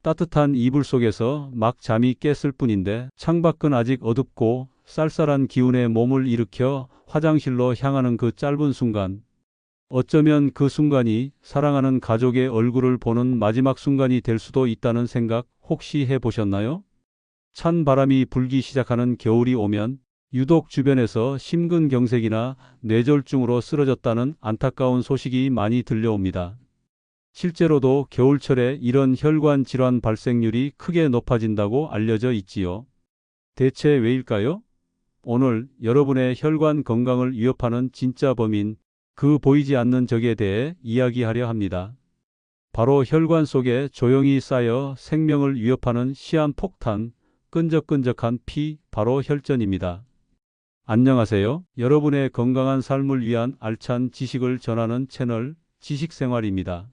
따뜻한 이불 속에서 막 잠이 깼을 뿐인데 창밖은 아직 어둡고 쌀쌀한 기운에 몸을 일으켜 화장실로 향하는 그 짧은 순간, 어쩌면 그 순간이 사랑하는 가족의 얼굴을 보는 마지막 순간이 될 수도 있다는 생각 혹시 해보셨나요? 찬 바람이 불기 시작하는 겨울이 오면 유독 주변에서 심근경색이나 뇌졸중으로 쓰러졌다는 안타까운 소식이 많이 들려옵니다. 실제로도 겨울철에 이런 혈관 질환 발생률이 크게 높아진다고 알려져 있지요. 대체 왜일까요? 오늘 여러분의 혈관 건강을 위협하는 진짜 범인, 그 보이지 않는 적에 대해 이야기하려 합니다. 바로 혈관 속에 조용히 쌓여 생명을 위협하는 시한폭탄, 끈적끈적한 피, 바로 혈전입니다. 안녕하세요. 여러분의 건강한 삶을 위한 알찬 지식을 전하는 채널 지식생활입니다.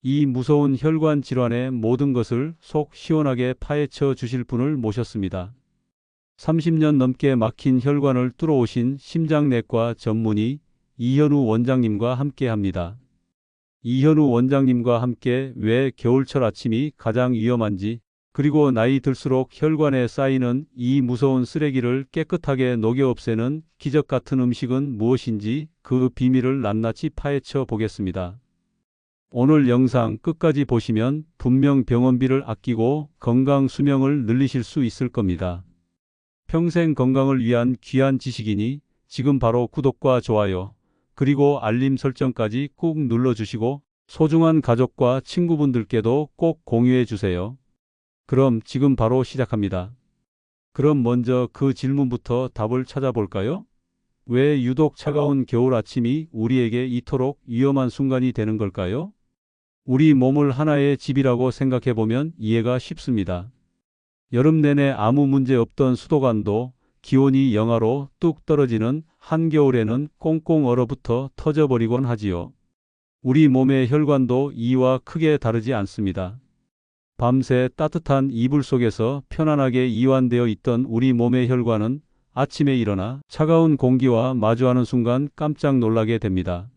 이 무서운 혈관 질환의 모든 것을 속 시원하게 파헤쳐 주실 분을 모셨습니다. 30년 넘게 막힌 혈관을 뚫어오신 심장내과 전문의 이현우 원장님과 함께합니다. 이현우 원장님과 함께 왜 겨울철 아침이 가장 위험한지, 그리고 나이 들수록 혈관에 쌓이는 이 무서운 쓰레기를 깨끗하게 녹여 없애는 기적 같은 음식은 무엇인지 그 비밀을 낱낱이 파헤쳐 보겠습니다. 오늘 영상 끝까지 보시면 분명 병원비를 아끼고 건강 수명을 늘리실 수 있을 겁니다. 평생 건강을 위한 귀한 지식이니 지금 바로 구독과 좋아요, 그리고 알림 설정까지 꾹 눌러주시고 소중한 가족과 친구분들께도 꼭 공유해 주세요. 그럼 지금 바로 시작합니다. 그럼 먼저 그 질문부터 답을 찾아볼까요? 왜 유독 차가운 겨울 아침이 우리에게 이토록 위험한 순간이 되는 걸까요? 우리 몸을 하나의 집이라고 생각해보면 이해가 쉽습니다. 여름 내내 아무 문제 없던 수도관도 기온이 영하로 뚝 떨어지는 한겨울에는 꽁꽁 얼어붙어 터져버리곤 하지요. 우리 몸의 혈관도 이와 크게 다르지 않습니다. 밤새 따뜻한 이불 속에서 편안하게 이완되어 있던 우리 몸의 혈관은 아침에 일어나 차가운 공기와 마주하는 순간 깜짝 놀라게 됩니다.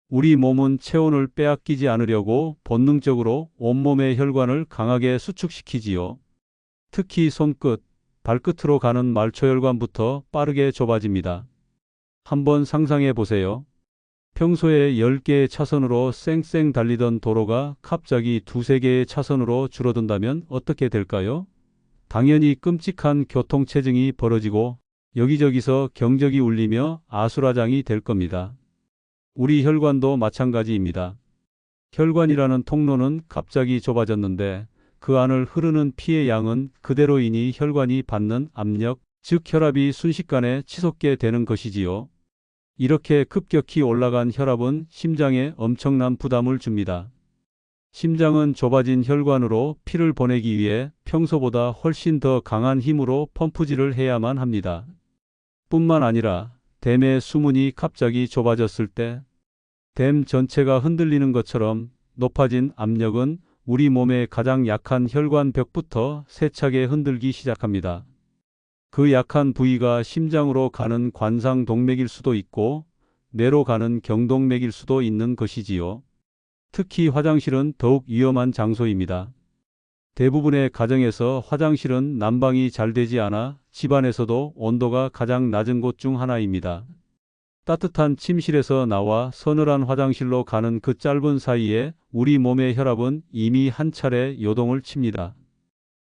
우리 몸은 체온을 빼앗기지 않으려고 본능적으로 온몸의 혈관을 강하게 수축시키지요. 특히 손끝, 발끝으로 가는 말초혈관부터 빠르게 좁아집니다. 한번 상상해 보세요. 평소에 10개의 차선으로 쌩쌩 달리던 도로가 갑자기 2~3개의 차선으로 줄어든다면 어떻게 될까요? 당연히 끔찍한 교통체증이 벌어지고 여기저기서 경적이 울리며 아수라장이 될 겁니다. 우리 혈관도 마찬가지입니다. 혈관이라는 통로는 갑자기 좁아졌는데 그 안을 흐르는 피의 양은 그대로이니 혈관이 받는 압력, 즉 혈압이 순식간에 치솟게 되는 것이지요. 이렇게 급격히 올라간 혈압은 심장에 엄청난 부담을 줍니다. 심장은 좁아진 혈관으로 피를 보내기 위해 평소보다 훨씬 더 강한 힘으로 펌프질을 해야만 합니다. 뿐만 아니라 댐의 수문이 갑자기 좁아졌을 때 댐 전체가 흔들리는 것처럼 높아진 압력은 우리 몸의 가장 약한 혈관 벽부터 세차게 흔들기 시작합니다. 그 약한 부위가 심장으로 가는 관상동맥일 수도 있고 뇌로 가는 경동맥일 수도 있는 것이지요. 특히 화장실은 더욱 위험한 장소입니다. 대부분의 가정에서 화장실은 난방이 잘 되지 않아 집안에서도 온도가 가장 낮은 곳 중 하나입니다. 따뜻한 침실에서 나와 서늘한 화장실로 가는 그 짧은 사이에 우리 몸의 혈압은 이미 한 차례 요동을 칩니다.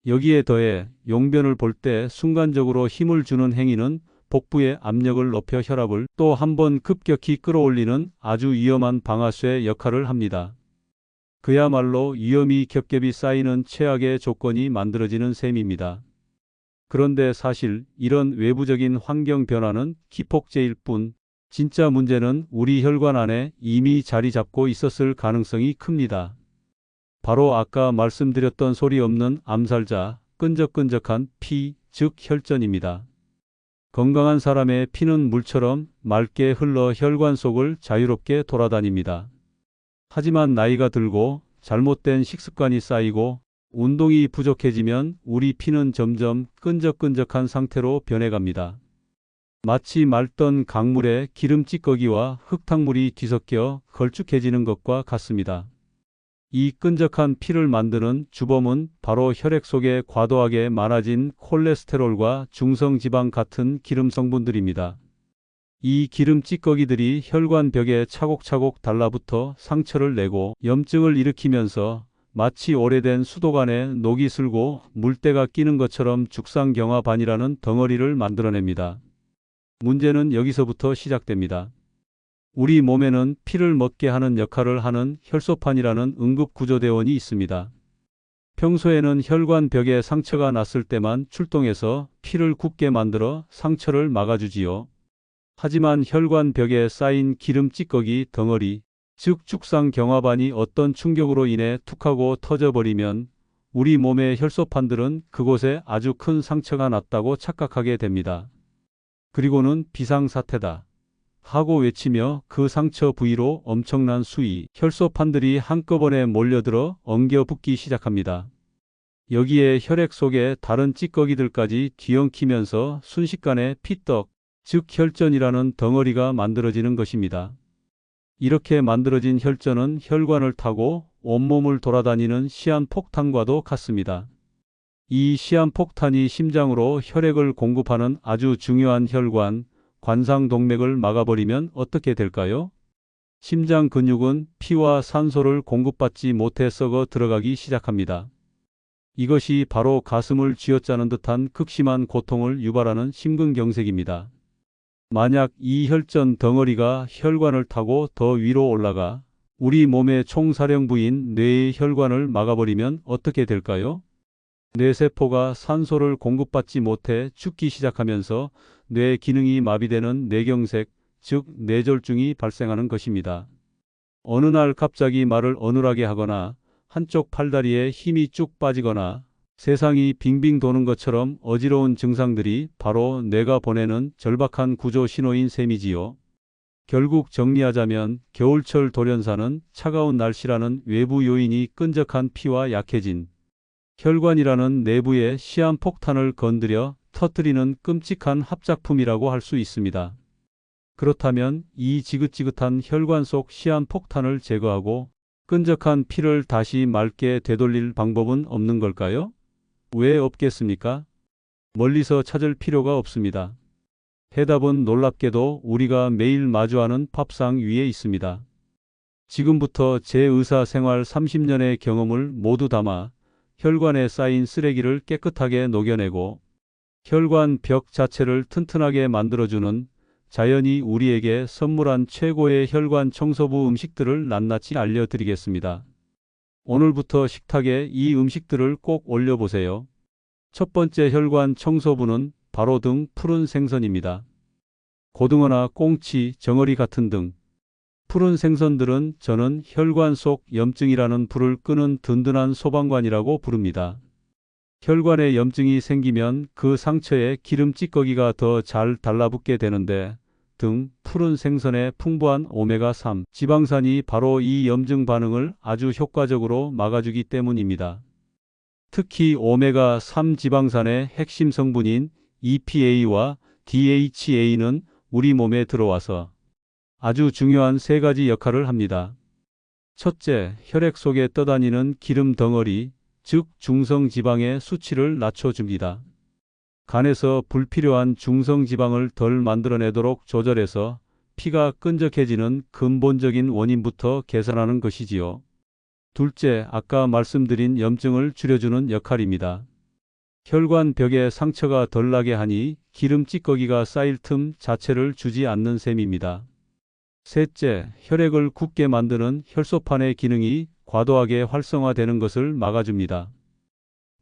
여기에 더해 용변을 볼 때 순간적으로 힘을 주는 행위는 복부의 압력을 높여 혈압을 또 한 번 급격히 끌어올리는 아주 위험한 방아쇠 역할을 합니다. 그야말로 위험이 겹겹이 쌓이는 최악의 조건이 만들어지는 셈입니다. 그런데 사실 이런 외부적인 환경 변화는 기폭제일 뿐, 진짜 문제는 우리 혈관 안에 이미 자리 잡고 있었을 가능성이 큽니다. 바로 아까 말씀드렸던 소리 없는 암살자, 끈적끈적한 피, 즉 혈전입니다. 건강한 사람의 피는 물처럼 맑게 흘러 혈관 속을 자유롭게 돌아다닙니다. 하지만 나이가 들고 잘못된 식습관이 쌓이고 운동이 부족해지면 우리 피는 점점 끈적끈적한 상태로 변해갑니다. 마치 맑던 강물에 기름 찌꺼기와 흙탕물이 뒤섞여 걸쭉해지는 것과 같습니다. 이 끈적한 피를 만드는 주범은 바로 혈액 속에 과도하게 많아진 콜레스테롤과 중성지방 같은 기름 성분들입니다. 이 기름 찌꺼기들이 혈관벽에 차곡차곡 달라붙어 상처를 내고 염증을 일으키면서 마치 오래된 수도관에 녹이 슬고 물때가 끼는 것처럼 죽상경화반이라는 덩어리를 만들어냅니다. 문제는 여기서부터 시작됩니다. 우리 몸에는 피를 먹게 하는 역할을 하는 혈소판이라는 응급구조대원이 있습니다. 평소에는 혈관벽에 상처가 났을 때만 출동해서 피를 굳게 만들어 상처를 막아주지요. 하지만 혈관벽에 쌓인 기름 찌꺼기 덩어리, 즉 죽상경화반이 어떤 충격으로 인해 툭하고 터져버리면 우리 몸의 혈소판들은 그곳에 아주 큰 상처가 났다고 착각하게 됩니다. 그리고는 비상사태다 하고 외치며 그 상처 부위로 엄청난 수의 혈소판들이 한꺼번에 몰려들어 엉겨붙기 시작합니다. 여기에 혈액 속에 다른 찌꺼기들까지 뒤엉키면서 순식간에 피떡, 즉 혈전이라는 덩어리가 만들어지는 것입니다. 이렇게 만들어진 혈전은 혈관을 타고 온몸을 돌아다니는 시한폭탄과도 같습니다. 이 시한폭탄이 심장으로 혈액을 공급하는 아주 중요한 혈관, 관상동맥을 막아버리면 어떻게 될까요? 심장 근육은 피와 산소를 공급받지 못해 썩어 들어가기 시작합니다. 이것이 바로 가슴을 쥐어짜는 듯한 극심한 고통을 유발하는 심근경색입니다. 만약 이 혈전 덩어리가 혈관을 타고 더 위로 올라가 우리 몸의 총사령부인 뇌의 혈관을 막아버리면 어떻게 될까요? 뇌세포가 산소를 공급받지 못해 죽기 시작하면서 뇌 기능이 마비되는 뇌경색, 즉 뇌졸중이 발생하는 것입니다. 어느 날 갑자기 말을 어눌하게 하거나 한쪽 팔다리에 힘이 쭉 빠지거나 세상이 빙빙 도는 것처럼 어지러운 증상들이 바로 뇌가 보내는 절박한 구조 신호인 셈이지요. 결국 정리하자면 겨울철 돌연사는 차가운 날씨라는 외부 요인이 끈적한 피와 약해진 혈관이라는 내부의 시한폭탄을 건드려 터뜨리는 끔찍한 합작품이라고 할 수 있습니다. 그렇다면 이 지긋지긋한 혈관 속 시한폭탄을 제거하고 끈적한 피를 다시 맑게 되돌릴 방법은 없는 걸까요? 왜 없겠습니까? 멀리서 찾을 필요가 없습니다. 해답은 놀랍게도 우리가 매일 마주하는 밥상 위에 있습니다. 지금부터 제 의사생활 30년의 경험을 모두 담아 혈관에 쌓인 쓰레기를 깨끗하게 녹여내고 혈관 벽 자체를 튼튼하게 만들어주는 자연이 우리에게 선물한 최고의 혈관 청소부 음식들을 낱낱이 알려드리겠습니다. 오늘부터 식탁에 이 음식들을 꼭 올려보세요. 첫 번째 혈관 청소부는 바로 등 푸른 생선입니다. 고등어나 꽁치, 정어리 같은 등 푸른 생선들은 저는 혈관 속 염증이라는 불을 끄는 든든한 소방관이라고 부릅니다. 혈관에 염증이 생기면 그 상처에 기름 찌꺼기가 더 잘 달라붙게 되는데 등 푸른 생선의 풍부한 오메가3 지방산이 바로 이 염증 반응을 아주 효과적으로 막아주기 때문입니다. 특히 오메가3 지방산의 핵심 성분인 EPA와 DHA는 우리 몸에 들어와서 아주 중요한 세 가지 역할을 합니다. 첫째, 혈액 속에 떠다니는 기름 덩어리, 즉 중성지방의 수치를 낮춰줍니다. 간에서 불필요한 중성지방을 덜 만들어내도록 조절해서 피가 끈적해지는 근본적인 원인부터 개선하는 것이지요. 둘째, 아까 말씀드린 염증을 줄여주는 역할입니다. 혈관 벽에 상처가 덜 나게 하니 기름 찌꺼기가 쌓일 틈 자체를 주지 않는 셈입니다. 셋째, 혈액을 굳게 만드는 혈소판의 기능이 과도하게 활성화되는 것을 막아줍니다.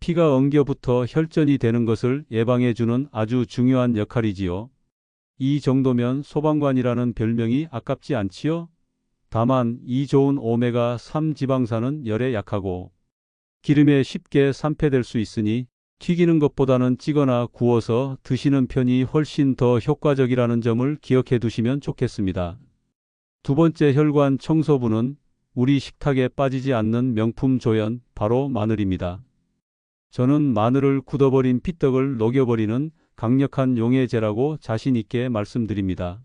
피가 엉겨붙어 혈전이 되는 것을 예방해주는 아주 중요한 역할이지요. 이 정도면 소방관이라는 별명이 아깝지 않지요? 다만 이 좋은 오메가3 지방산은 열에 약하고 기름에 쉽게 산패될 수 있으니 튀기는 것보다는 찌거나 구워서 드시는 편이 훨씬 더 효과적이라는 점을 기억해 두시면 좋겠습니다. 두 번째 혈관 청소부는 우리 식탁에 빠지지 않는 명품 조연, 바로 마늘입니다. 저는 마늘을 굳어버린 피떡을 녹여버리는 강력한 용해제라고 자신 있게 말씀드립니다.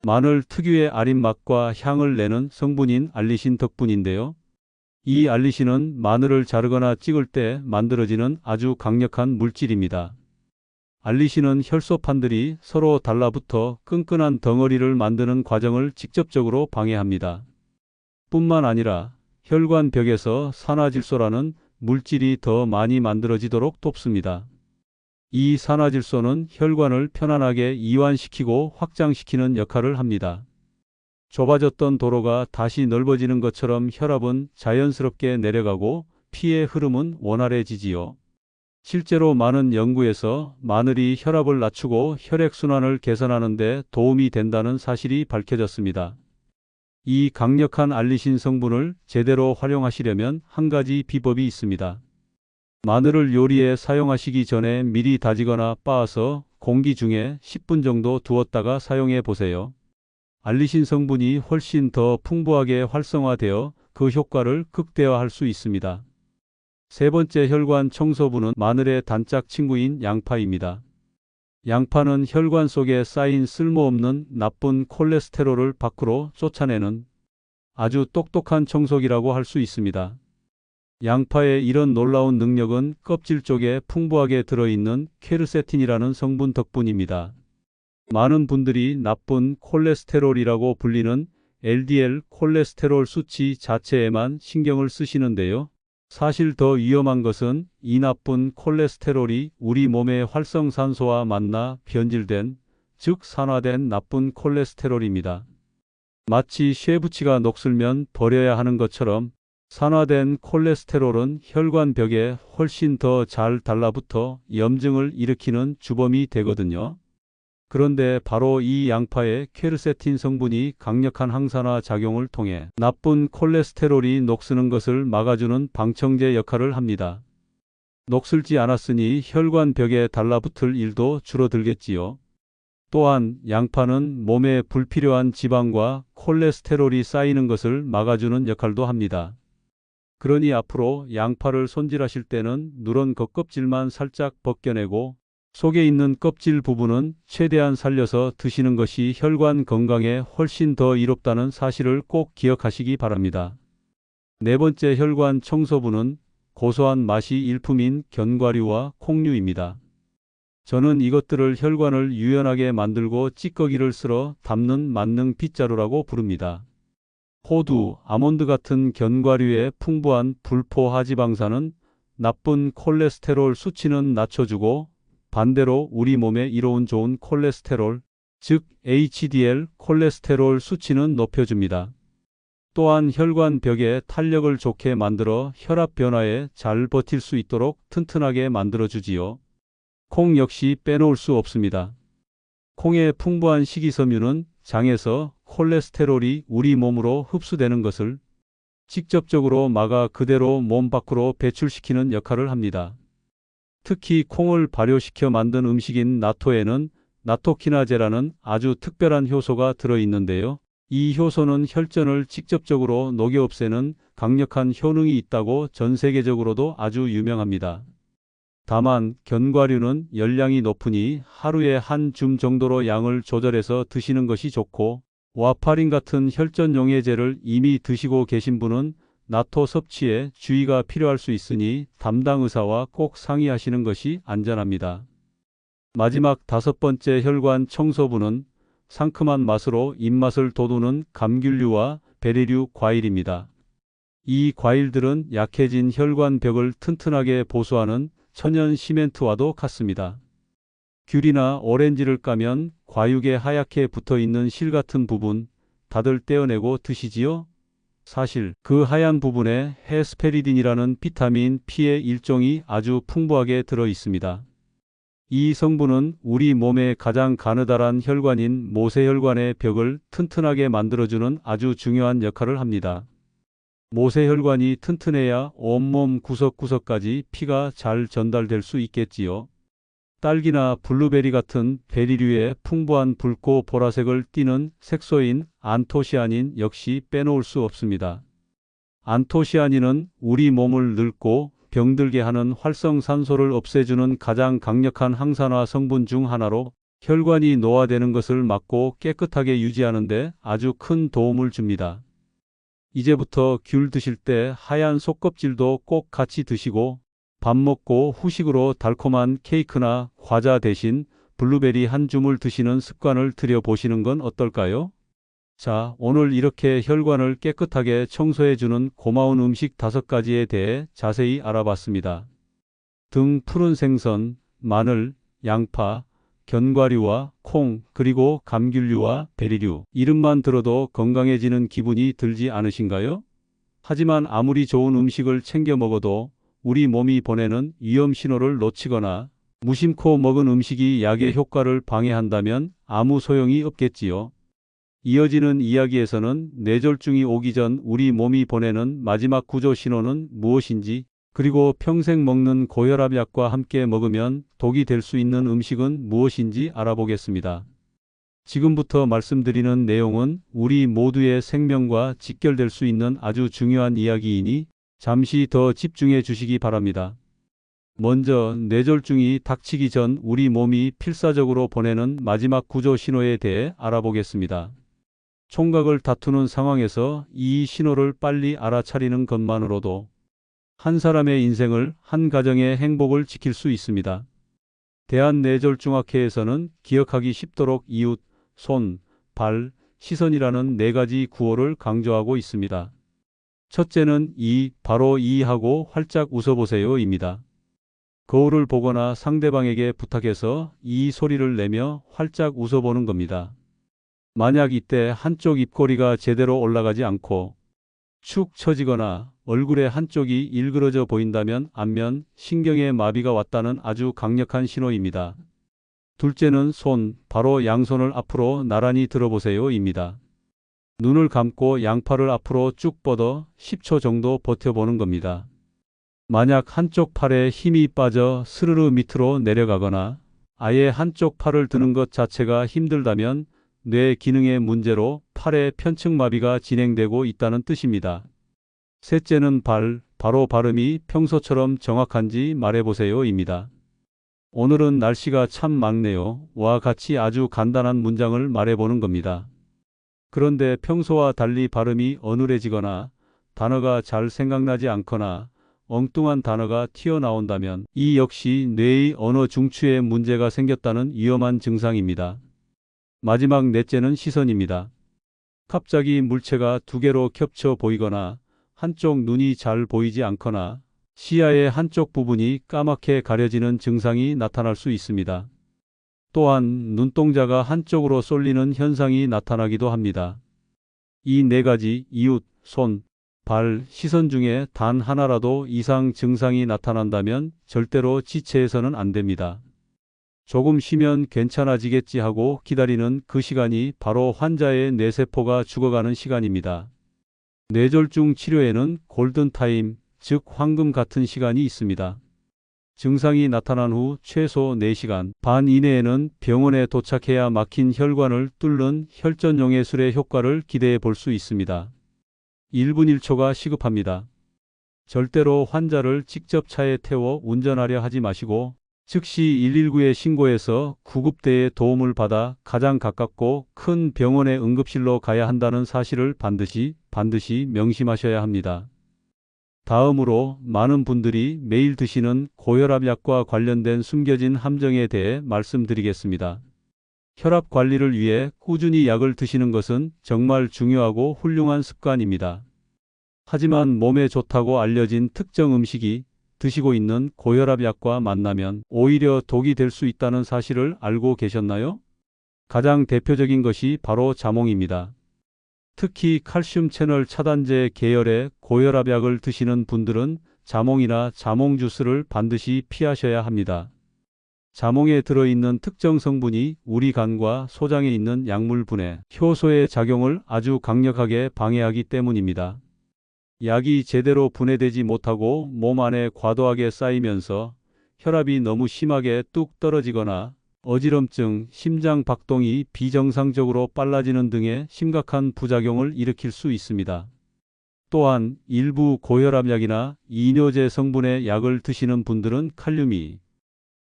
마늘 특유의 아린 맛과 향을 내는 성분인 알리신 덕분인데요. 이 알리신은 마늘을 자르거나 찍을 때 만들어지는 아주 강력한 물질입니다. 알리신은 혈소판들이 서로 달라붙어 끈끈한 덩어리를 만드는 과정을 직접적으로 방해합니다. 뿐만 아니라 혈관벽에서 산화질소라는 물질이 더 많이 만들어지도록 돕습니다. 이 산화질소는 혈관을 편안하게 이완시키고 확장시키는 역할을 합니다. 좁아졌던 도로가 다시 넓어지는 것처럼 혈압은 자연스럽게 내려가고 피의 흐름은 원활해지지요. 실제로 많은 연구에서 마늘이 혈압을 낮추고 혈액순환을 개선하는 데 도움이 된다는 사실이 밝혀졌습니다. 이 강력한 알리신 성분을 제대로 활용하시려면 한 가지 비법이 있습니다. 마늘을 요리에 사용하시기 전에 미리 다지거나 빻아서 공기 중에 10분 정도 두었다가 사용해 보세요. 알리신 성분이 훨씬 더 풍부하게 활성화되어 그 효과를 극대화할 수 있습니다. 세 번째 혈관 청소부는 마늘의 단짝 친구인 양파입니다. 양파는 혈관 속에 쌓인 쓸모없는 나쁜 콜레스테롤을 밖으로 쫓아내는 아주 똑똑한 청소기라고 할 수 있습니다. 양파의 이런 놀라운 능력은 껍질 쪽에 풍부하게 들어있는 퀘르세틴이라는 성분 덕분입니다. 많은 분들이 나쁜 콜레스테롤이라고 불리는 LDL 콜레스테롤 수치 자체에만 신경을 쓰시는데요. 사실 더 위험한 것은 이 나쁜 콜레스테롤이 우리 몸의 활성산소와 만나 변질된, 즉 산화된 나쁜 콜레스테롤입니다. 마치 쇠붙이가 녹슬면 버려야 하는 것처럼 산화된 콜레스테롤은 혈관벽에 훨씬 더 잘 달라붙어 염증을 일으키는 주범이 되거든요. 그런데 바로 이 양파의 퀘르세틴 성분이 강력한 항산화 작용을 통해 나쁜 콜레스테롤이 녹스는 것을 막아주는 방청제 역할을 합니다. 녹슬지 않았으니 혈관벽에 달라붙을 일도 줄어들겠지요. 또한 양파는 몸에 불필요한 지방과 콜레스테롤이 쌓이는 것을 막아주는 역할도 합니다. 그러니 앞으로 양파를 손질하실 때는 누런 겉껍질만 살짝 벗겨내고 속에 있는 껍질 부분은 최대한 살려서 드시는 것이 혈관 건강에 훨씬 더 이롭다는 사실을 꼭 기억하시기 바랍니다. 네 번째 혈관 청소부는 고소한 맛이 일품인 견과류와 콩류입니다. 저는 이것들을 혈관을 유연하게 만들고 찌꺼기를 쓸어 담는 만능 빗자루라고 부릅니다. 호두, 아몬드 같은 견과류의 풍부한 불포 하지방산은 나쁜 콜레스테롤 수치는 낮춰주고 반대로 우리 몸에 이로운 좋은 콜레스테롤, 즉 HDL 콜레스테롤 수치는 높여줍니다. 또한 혈관벽에 탄력을 좋게 만들어 혈압 변화에 잘 버틸 수 있도록 튼튼하게 만들어주지요. 콩 역시 빼놓을 수 없습니다. 콩의 풍부한 식이섬유는 장에서 콜레스테롤이 우리 몸으로 흡수되는 것을 직접적으로 막아 그대로 몸 밖으로 배출시키는 역할을 합니다. 특히 콩을 발효시켜 만든 음식인 나토에는 나토키나제라는 아주 특별한 효소가 들어있는데요. 이 효소는 혈전을 직접적으로 녹여 없애는 강력한 효능이 있다고 전 세계적으로도 아주 유명합니다. 다만 견과류는 열량이 높으니 하루에 한 줌 정도로 양을 조절해서 드시는 것이 좋고 와파린 같은 혈전 용해제를 이미 드시고 계신 분은 나토 섭취에 주의가 필요할 수 있으니 담당 의사와 꼭 상의하시는 것이 안전합니다. 마지막 다섯 번째 혈관 청소부는 상큼한 맛으로 입맛을 돋우는 감귤류와 베리류 과일입니다. 이 과일들은 약해진 혈관벽을 튼튼하게 보수하는 천연 시멘트와도 같습니다. 귤이나 오렌지를 까면 과육에 하얗게 붙어있는 실 같은 부분 다들 떼어내고 드시지요? 사실 그 하얀 부분에 헤스페리딘이라는 비타민 P의 일종이 아주 풍부하게 들어 있습니다. 이 성분은 우리 몸의 가장 가느다란 혈관인 모세혈관의 벽을 튼튼하게 만들어주는 아주 중요한 역할을 합니다. 모세혈관이 튼튼해야 온몸 구석구석까지 피가 잘 전달될 수 있겠지요. 딸기나 블루베리 같은 베리류의 풍부한 붉고 보라색을 띠는 색소인 안토시아닌 역시 빼놓을 수 없습니다. 안토시아닌은 우리 몸을 늙고 병들게 하는 활성산소를 없애주는 가장 강력한 항산화 성분 중 하나로 혈관이 노화되는 것을 막고 깨끗하게 유지하는 데 아주 큰 도움을 줍니다. 이제부터 귤 드실 때 하얀 속껍질도 꼭 같이 드시고 밥 먹고 후식으로 달콤한 케이크나 과자 대신 블루베리 한 줌을 드시는 습관을 들여보시는 건 어떨까요? 자, 오늘 이렇게 혈관을 깨끗하게 청소해주는 고마운 음식 5가지에 대해 자세히 알아봤습니다. 등 푸른 생선, 마늘, 양파, 견과류와 콩, 그리고 감귤류와 베리류. 이름만 들어도 건강해지는 기분이 들지 않으신가요? 하지만 아무리 좋은 음식을 챙겨 먹어도 우리 몸이 보내는 위험 신호를 놓치거나 무심코 먹은 음식이 약의 효과를 방해한다면 아무 소용이 없겠지요. 이어지는 이야기에서는 뇌졸중이 오기 전 우리 몸이 보내는 마지막 구조 신호는 무엇인지, 그리고 평생 먹는 고혈압 약과 함께 먹으면 독이 될 수 있는 음식은 무엇인지 알아보겠습니다. 지금부터 말씀드리는 내용은 우리 모두의 생명과 직결될 수 있는 아주 중요한 이야기이니 잠시 더 집중해 주시기 바랍니다. 먼저 뇌졸중이 닥치기 전 우리 몸이 필사적으로 보내는 마지막 구조 신호에 대해 알아보겠습니다. 총각을 다투는 상황에서 이 신호를 빨리 알아차리는 것만으로도 한 사람의 인생을, 한 가정의 행복을 지킬 수 있습니다. 대한뇌졸중학회에서는 기억하기 쉽도록 이웃, 손, 발, 시선이라는 4가지 구호를 강조하고 있습니다. 첫째는 바로 하고 활짝 웃어보세요입니다. 거울을 보거나 상대방에게 부탁해서 소리를 내며 활짝 웃어보는 겁니다. 만약 이때 한쪽 입꼬리가 제대로 올라가지 않고 축 처지거나 얼굴의 한쪽이 일그러져 보인다면 안면 신경에 마비가 왔다는 아주 강력한 신호입니다. 둘째는 손, 바로 양손을 앞으로 나란히 들어보세요입니다. 눈을 감고 양팔을 앞으로 쭉 뻗어 10초 정도 버텨보는 겁니다. 만약 한쪽 팔에 힘이 빠져 스르르 밑으로 내려가거나 아예 한쪽 팔을 드는 것 자체가 힘들다면 뇌 기능의 문제로 팔의 편측마비가 진행되고 있다는 뜻입니다. 셋째는 바로 발음이 평소처럼 정확한지 말해보세요입니다. 오늘은 날씨가 참 맑네요. 와 같이 아주 간단한 문장을 말해보는 겁니다. 그런데 평소와 달리 발음이 어눌해지거나 단어가 잘 생각나지 않거나 엉뚱한 단어가 튀어나온다면 이 역시 뇌의 언어 중추에 문제가 생겼다는 위험한 증상입니다. 마지막 넷째는 시선입니다. 갑자기 물체가 2개로 겹쳐 보이거나 한쪽 눈이 잘 보이지 않거나 시야의 한쪽 부분이 까맣게 가려지는 증상이 나타날 수 있습니다. 또한 눈동자가 한쪽으로 쏠리는 현상이 나타나기도 합니다. 이 4가지 이웃, 손, 발, 시선 중에 단 하나라도 이상 증상이 나타난다면 절대로 지체해서는 안 됩니다. 조금 쉬면 괜찮아지겠지 하고 기다리는 그 시간이 바로 환자의 뇌세포가 죽어가는 시간입니다. 뇌졸중 치료에는 골든타임, 즉 황금 같은 시간이 있습니다. 증상이 나타난 후 최소 4시간 반 이내에는 병원에 도착해야 막힌 혈관을 뚫는 혈전용해술의 효과를 기대해 볼 수 있습니다. 1분 1초가 시급합니다. 절대로 환자를 직접 차에 태워 운전하려 하지 마시고 즉시 119에 신고해서 구급대의 도움을 받아 가장 가깝고 큰 병원의 응급실로 가야 한다는 사실을 반드시 명심하셔야 합니다. 다음으로 많은 분들이 매일 드시는 고혈압 약과 관련된 숨겨진 함정에 대해 말씀드리겠습니다. 혈압 관리를 위해 꾸준히 약을 드시는 것은 정말 중요하고 훌륭한 습관입니다. 하지만 몸에 좋다고 알려진 특정 음식이 드시고 있는 고혈압 약과 만나면 오히려 독이 될 수 있다는 사실을 알고 계셨나요? 가장 대표적인 것이 바로 자몽입니다. 특히 칼슘 채널 차단제 계열의 고혈압 약을 드시는 분들은 자몽이나 자몽 주스를 반드시 피하셔야 합니다. 자몽에 들어있는 특정 성분이 우리 간과 소장에 있는 약물 분해, 효소의 작용을 아주 강력하게 방해하기 때문입니다. 약이 제대로 분해되지 못하고 몸 안에 과도하게 쌓이면서 혈압이 너무 심하게 뚝 떨어지거나 어지럼증, 심장 박동이 비정상적으로 빨라지는 등의 심각한 부작용을 일으킬 수 있습니다. 또한 일부 고혈압약이나 이뇨제 성분의 약을 드시는 분들은 칼륨이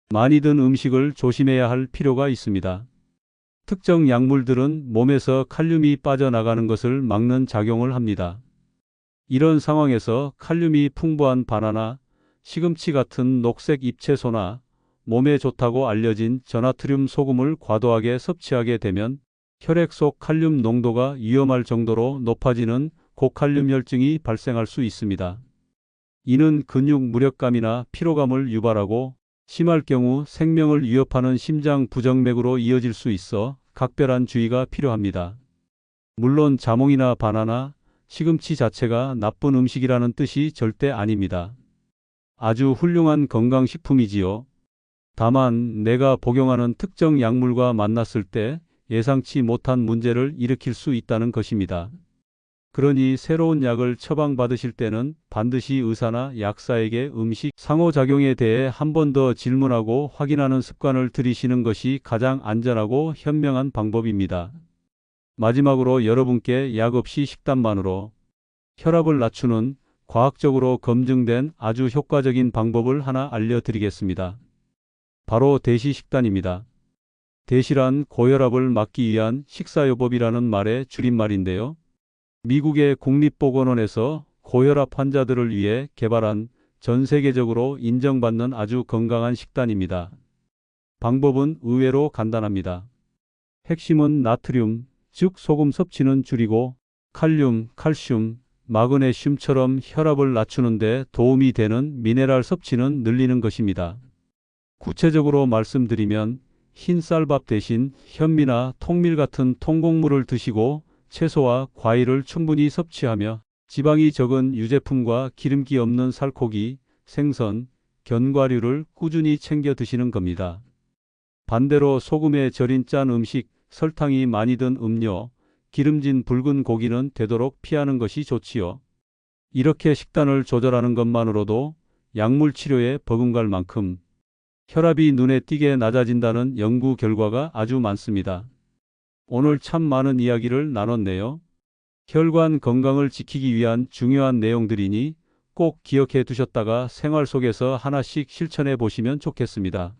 많이 든 음식을 조심해야 할 필요가 있습니다. 특정 약물들은 몸에서 칼륨이 빠져나가는 것을 막는 작용을 합니다. 이런 상황에서 칼륨이 풍부한 바나나, 시금치 같은 녹색 잎채소나 몸에 좋다고 알려진 저나트륨 소금을 과도하게 섭취하게 되면 혈액 속 칼륨 농도가 위험할 정도로 높아지는 고칼륨 혈증이 발생할 수 있습니다. 이는 근육 무력감이나 피로감을 유발하고 심할 경우 생명을 위협하는 심장 부정맥으로 이어질 수 있어 각별한 주의가 필요합니다. 물론 자몽이나 바나나, 시금치 자체가 나쁜 음식이라는 뜻이 절대 아닙니다. 아주 훌륭한 건강식품이지요. 다만 내가 복용하는 특정 약물과 만났을 때 예상치 못한 문제를 일으킬 수 있다는 것입니다. 그러니 새로운 약을 처방받으실 때는 반드시 의사나 약사에게 음식 상호작용에 대해 한 번 더 질문하고 확인하는 습관을 들이시는 것이 가장 안전하고 현명한 방법입니다. 마지막으로 여러분께 약 없이 식단만으로 혈압을 낮추는 과학적으로 검증된 아주 효과적인 방법을 하나 알려드리겠습니다. 바로 대시식단입니다. 대시란 고혈압을 막기 위한 식사요법이라는 말의 줄임말인데요. 미국의 국립보건원에서 고혈압 환자들을 위해 개발한 전 세계적으로 인정받는 아주 건강한 식단입니다. 방법은 의외로 간단합니다. 핵심은 나트륨, 즉 소금 섭취는 줄이고 칼륨, 칼슘, 마그네슘처럼 혈압을 낮추는 데 도움이 되는 미네랄 섭취는 늘리는 것입니다. 구체적으로 말씀드리면 흰 쌀밥 대신 현미나 통밀 같은 통곡물을 드시고 채소와 과일을 충분히 섭취하며 지방이 적은 유제품과 기름기 없는 살코기, 생선, 견과류를 꾸준히 챙겨 드시는 겁니다. 반대로 소금에 절인 짠 음식, 설탕이 많이 든 음료, 기름진 붉은 고기는 되도록 피하는 것이 좋지요. 이렇게 식단을 조절하는 것만으로도 약물 치료에 버금갈 만큼 혈압이 눈에 띄게 낮아진다는 연구 결과가 아주 많습니다. 오늘 참 많은 이야기를 나눴네요. 혈관 건강을 지키기 위한 중요한 내용들이니 꼭 기억해 두셨다가 생활 속에서 하나씩 실천해 보시면 좋겠습니다.